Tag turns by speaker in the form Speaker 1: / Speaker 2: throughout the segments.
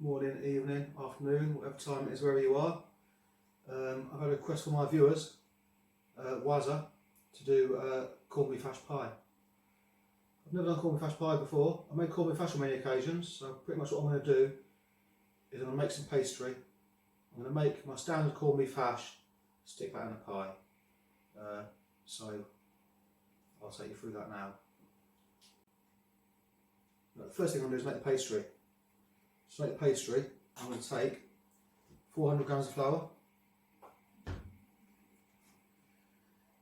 Speaker 1: morning, evening, afternoon, whatever time it is, wherever you are. I've had a request from my viewers, Wazza, to do corned beef hash pie. I've never done corned beef hash pie before. I made corned beef hash on many occasions, so pretty much what I'm going to do is I'm going to make some pastry. I'm going to make my standard corned beef hash, stick that in a pie. So I'll take you through that now. The first thing I'm going to do is make the pastry. To make the pastry, I'm going to take 400 grams of flour,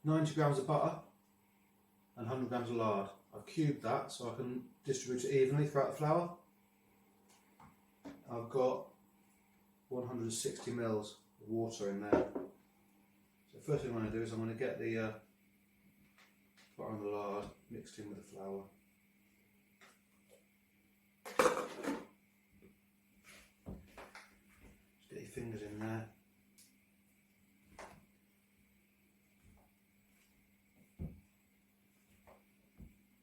Speaker 1: 90 grams of butter and 100 grams of lard. I've cubed that so I can distribute it evenly throughout the flour. I've got 160 mils of water in there. So the first thing I'm going to do is I'm going to get the butter and the lard mixed in with the flour. Get your fingers in there.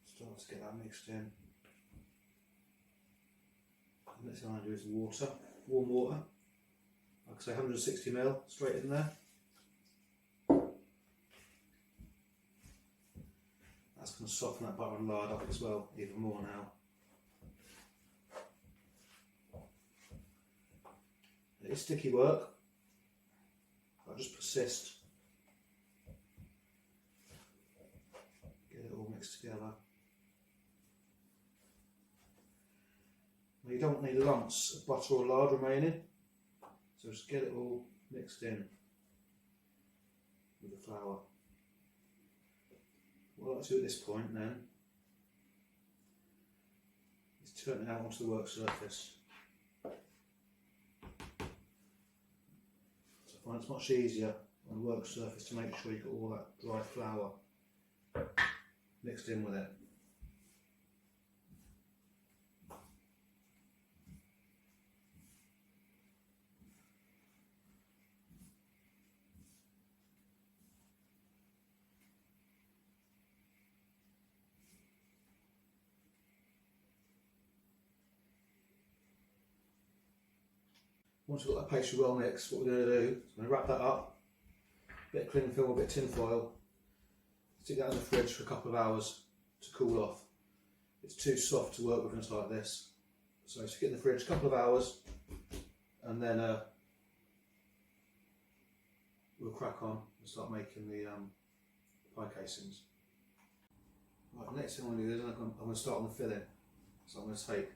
Speaker 1: Start to get that mixed in. The next thing I'm going to do is water, warm water. Like I say, 160 ml straight in there. That's going to soften that butter and lard up as well, even more now. It is sticky work, I'll just persist. Get it all mixed together. Now you don't need lumps of butter or lard remaining, so just get it all mixed in with the flour. What I like to do at this point then is turn it out onto the work surface. I find it's much easier on the work surface to make sure you've got all that dry flour mixed in with it. Once we've got that pastry well mixed, what we're going to do is I'm going to wrap that up, a bit of cling film, a bit of tin foil, stick that in the fridge for a couple of hours to cool off. It's too soft to work with when it's like this, so stick it in the fridge a couple of hours and then we'll crack on and start making the pie casings. Right, the next thing I'm going to do is I'm going to start on the filling. So I'm going to take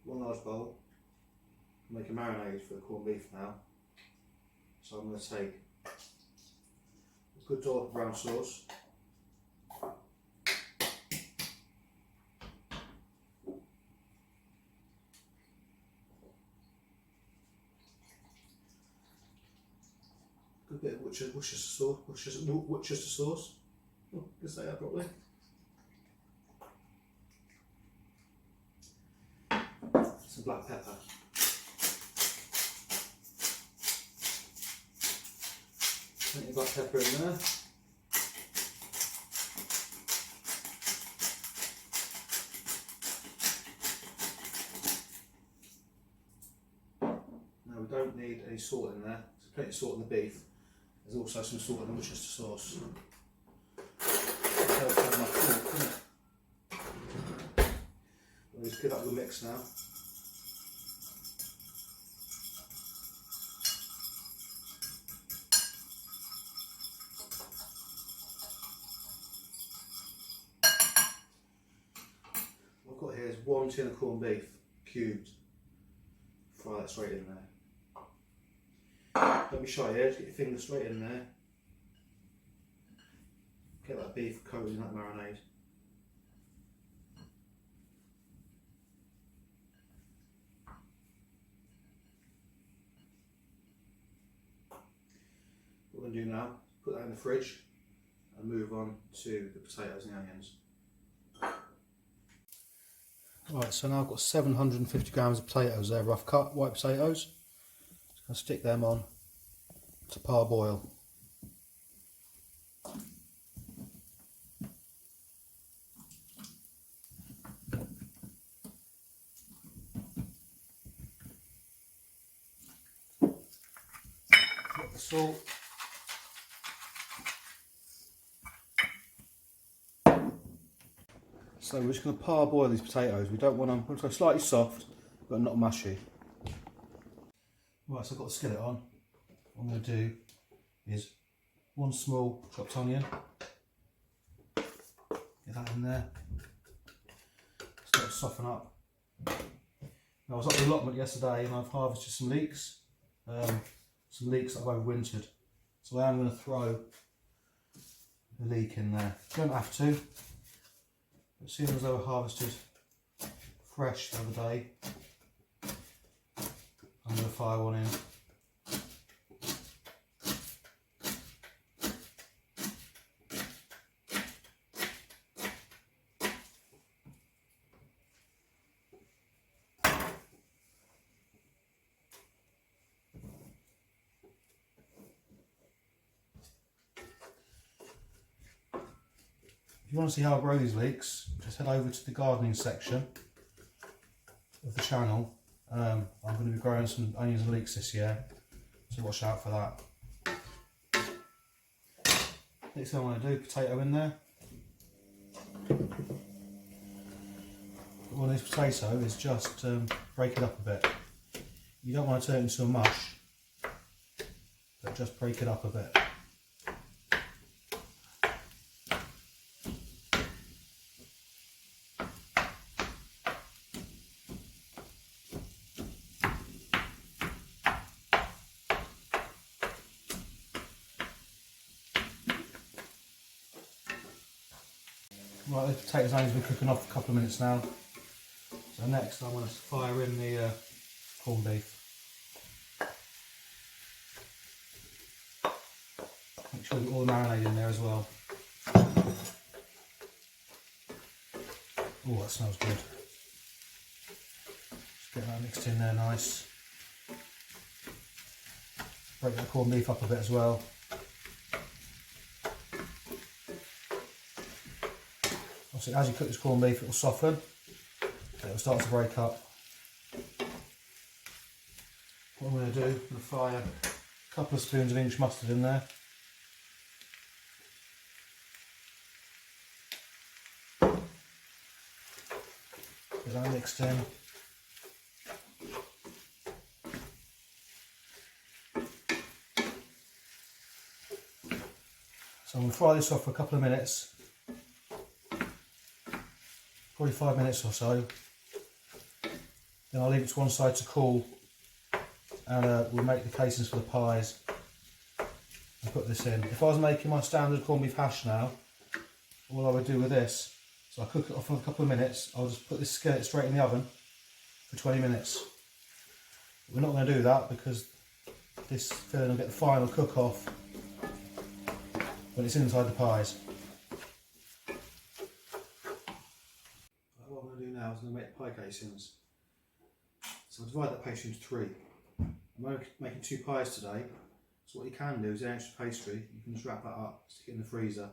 Speaker 1: one large bowl, make a marinade for the corned beef now. So I'm going to take a good dollop of brown sauce, a good bit of Worcestershire sauce. Oh, I can say that properly. Some black pepper. Plenty of black pepper in there. Now we don't need any salt in there. There's plenty of salt in the beef. There's also some salt in the Worcestershire sauce. That helps my fork, doesn't it? We'll just give that a good mix now. What I've got here is 1 tin of corned beef, cubed. Fry that straight in there. Don't be shy here, just get your finger straight in there. Get that beef coated in that marinade. What we're going to do now, put that in the fridge and move on to the potatoes and the onions. Right, so now I've got 750 grams of potatoes there, rough cut, white potatoes. Just going to stick them on to parboil. salt. So we're just going to parboil these potatoes. We don't want them, we're slightly soft, but not mushy. Right, so I've got the skillet on. What I'm going to do is one small chopped onion. Get that in there. Start to soften up. Now I was at the allotment yesterday and I've harvested some leeks. Some leeks that I've overwintered. So I am going to throw the leek in there. You don't have to. But seeing as they were harvested fresh the other day, I'm going to fire one in. If you want to see how I grow these leeks, just head over to the gardening section of the channel. I'm going to be growing some onions and leeks this year, so watch out for that. Next thing I want to do, potato in there. One of these potato is just break it up a bit. You don't want to turn it into a mush, but just break it up a bit. Right, the potatoes and onions have been cooking off for a couple of minutes now. So next I'm going to fire in the corned beef. Make sure you get all the marinade in there as well. Oh, that smells good. Just get that mixed in there nice. Break that corned beef up a bit as well. Obviously, as you cook this corned beef, it will soften. It will start to break up. What I'm going to do, I'm going to fire a couple of spoons of English mustard in there. Get that mixed in. So I'm going to fry this off for a couple of minutes. Probably 5 minutes or so. Then I'll leave it to one side to cool, and we'll make the casings for the pies and put this in. If I was making my standard corned beef hash now, all I would do with this, so I cook it off for a couple of minutes, I'll just put this skillet straight in the oven for 20 minutes. But we're not going to do that because this filling will get the final cook off when it's inside the pies. What I'm going to do now is I'm going to make pie casings. So I'll divide that pastry into three. I'm only making 2 pies today, so what you can do is an extra pastry, you can just wrap that up, stick it in the freezer,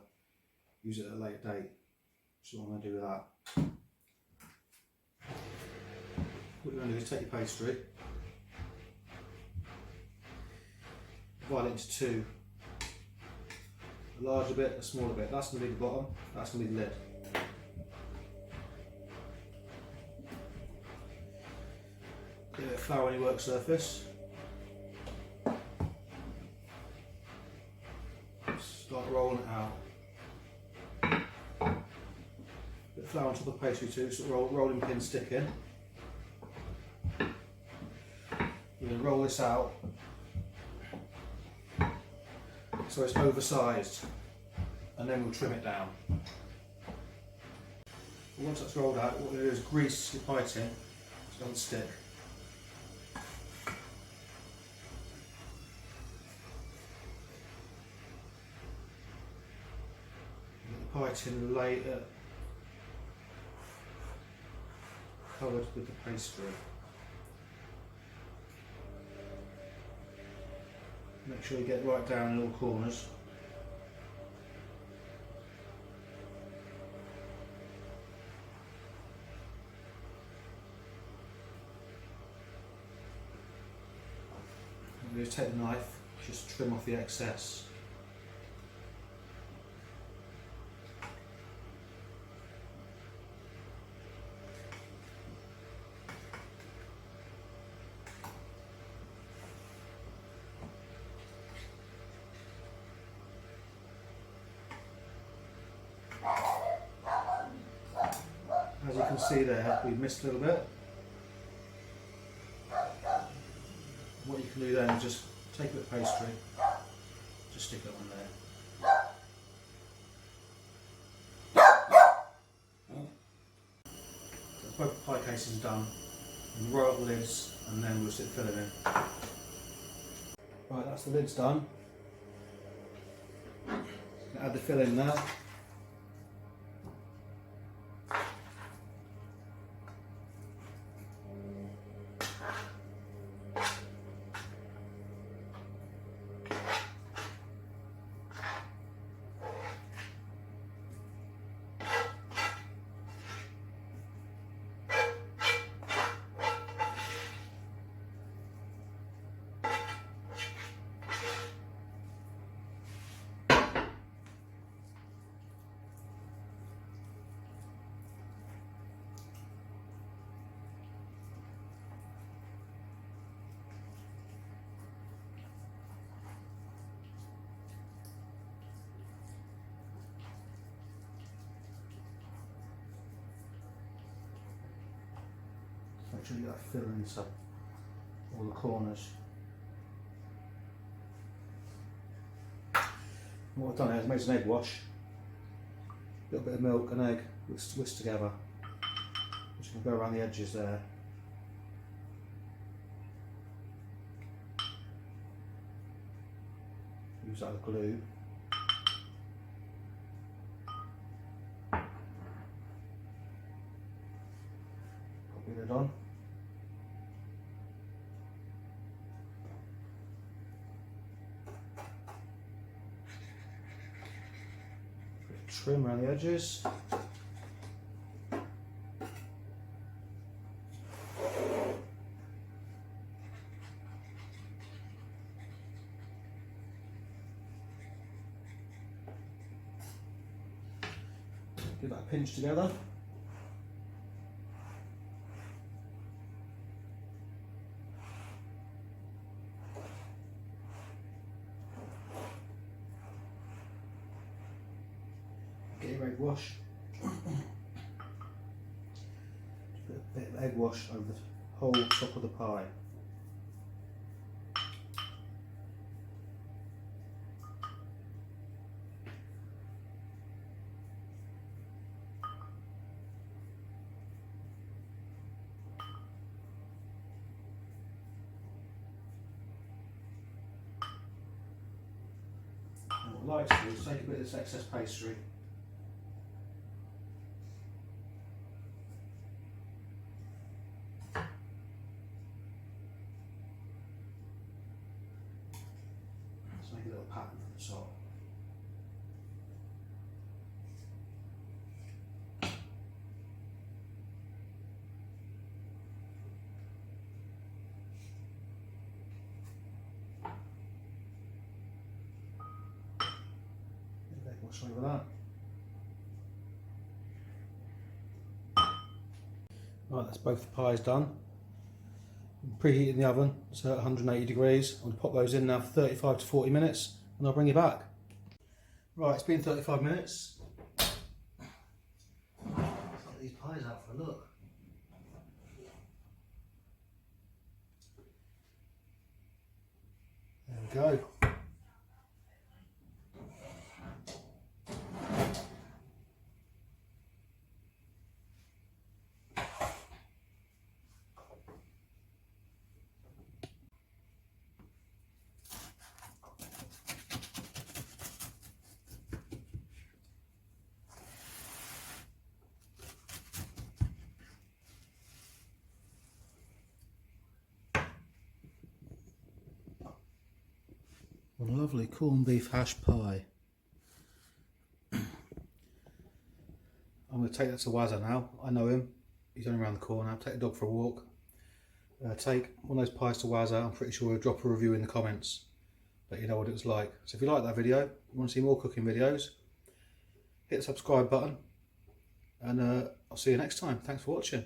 Speaker 1: use it at a later date. So what I'm going to do with that. What you're going to do is take your pastry, divide it into 2. A larger bit, a smaller bit. That's going to be the bottom, that's going to be the lid. Get a bit of flour on your work surface. Start rolling it out. Bit of flour on top of the pastry too, so rolling pin stick in. You're going to roll this out so it's oversized, and then we'll trim it down. Once that's rolled out, what we're going to do is grease your pie tin so it doesn't stick. Pie tin covered with the pastry. Make sure you get right down in all corners. I'm going to take the knife just trim off the excess. As you can see there, we've missed a little bit. What you can do then is just take a bit of pastry, just stick it on there. So both pie cases are done. And roll up the lids and then we'll stick filling in. Right, that's the lids done. Add the filling now. Make sure you get that filling into all the corners. What I've done here is made an egg wash, a little bit of milk and egg whisked together, which can go around the edges there. Use that as glue. Pop the lid on. Trim around the edges. Give that a pinch together. Get your egg wash. Put a bit of egg wash over the whole top of the pie. And what I like to do is take a bit of this excess pastry. Make a little pattern for the top. Egg wash over that. Right, that's both the pies done. Preheat in the oven, so at 180 degrees. I'm going to pop those in now for 35 to 40 minutes and I'll bring you back. Right, it's been 35 minutes. Let's get these pies out for a look. There we go. A lovely corned beef hash pie. I'm going to take that to Wazza now. I know him. He's only around the corner. Take the dog for a walk. Take one of those pies to Wazza. I'm pretty sure he'll drop a review in the comments. let you know what it was like. So if you like that video, you want to see more cooking videos, hit the subscribe button, and I'll see you next time. Thanks for watching.